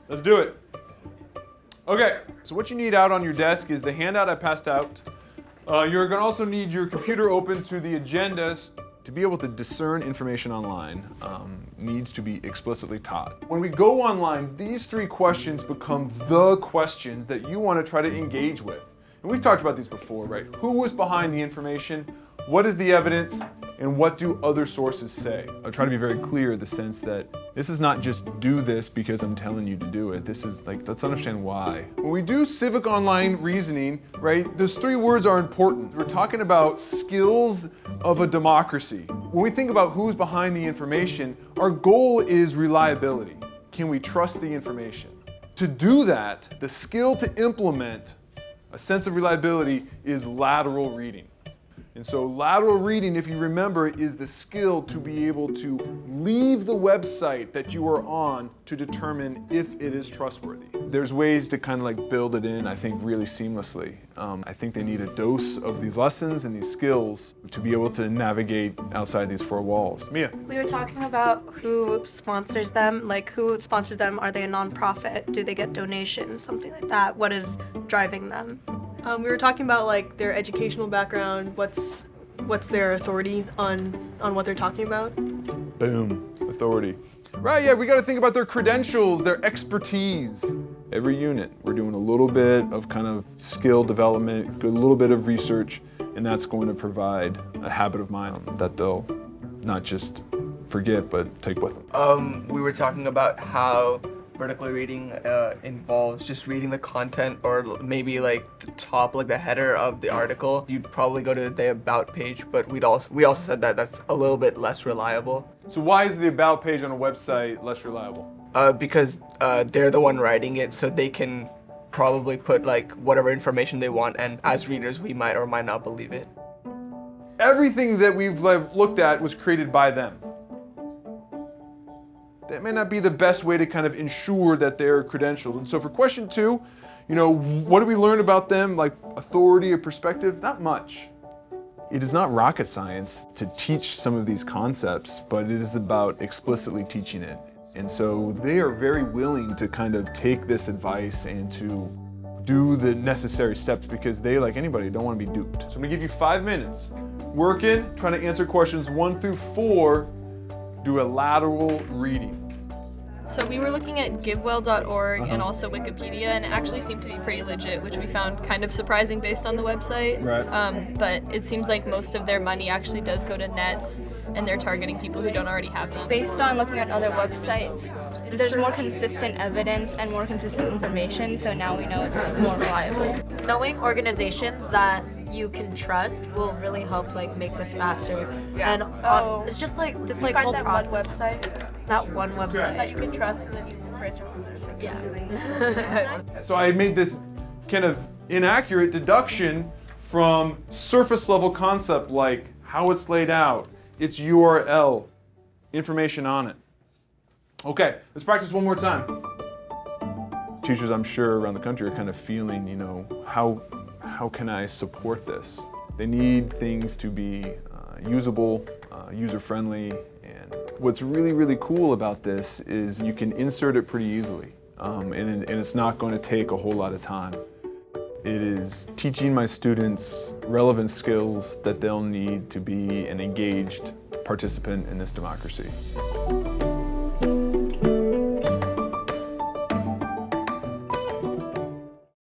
Let's do it. Okay, so what you need out on your desk is the handout I passed out. You're gonna also need your computer open to the agendas. To be able to discern information online needs to be explicitly taught. When we go online, these 3 questions become the questions that you want to try to engage with. And we've talked about these before, right? Who was behind the information? What is the evidence? And what do other sources say? I'll try to be very clear in the sense that this is not just do this because I'm telling you to do it. This is like, let's understand why. When we do civic online reasoning, right, those 3 words are important. We're talking about skills of a democracy. When we think about who's behind the information, our goal is reliability. Can we trust the information? To do that, the skill to implement a sense of reliability is lateral reading. And so lateral reading, if you remember, is the skill to be able to leave the website that you are on to determine if it is trustworthy. There's ways to kind of like build it in, I think, really seamlessly. I think they need a dose of these lessons and these skills to be able to navigate outside these 4 walls. Mia. We were talking about who sponsors them, like who sponsors them. Are they a nonprofit? Do they get donations? Something like that. What is driving them? We were talking about like their educational background, what's their authority on what they're talking about. Boom, authority. Right, yeah, we gotta think about their credentials, their expertise. Every unit, we're doing a little bit of kind of skill development, a little bit of research, and that's going to provide a habit of mind that they'll not just forget, but take with them. We were talking about how vertical reading involves just reading the content, or maybe like the top, like the header of the article. You'd probably go to the about page, but we also said that that's a little bit less reliable. So why is the about page on a website less reliable? Because they're the one writing it, so they can probably put like whatever information they want, and as readers we might or might not believe it. Everything that we've looked at was created by them. That may not be the best way to kind of ensure that they're credentialed. And so for question 2, you know, what do we learn about them, like authority or perspective? Not much. It is not rocket science to teach some of these concepts, but it is about explicitly teaching it. And so they are very willing to kind of take this advice and to do the necessary steps because they, like anybody, don't want to be duped. So I'm gonna give you 5 minutes. Work in, trying to answer questions 1 through 4, do a lateral reading. So we were looking at givewell.org and also Wikipedia, and it actually seemed to be pretty legit, which we found kind of surprising based on the website. Right. But it seems like most of their money actually does go to nets, and they're targeting people who don't already have them. Based on looking at other websites, there's more consistent evidence and more consistent information, so now we know it's more reliable. Knowing organizations that you can trust will really help like make this faster. Yeah. And it's just like this like whole process. One website That one website. that you can trust, and then you can branch off. Yeah. So I made this kind of inaccurate deduction from surface level concept like how it's laid out, its URL, information on it. Okay, let's practice one more time. Teachers, I'm sure, around the country are kind of feeling, you know, how can I support this? They need things to be usable, user-friendly, and what's really, really cool about this is you can insert it pretty easily, and it's not going to take a whole lot of time. It is teaching my students relevant skills that they'll need to be an engaged participant in this democracy.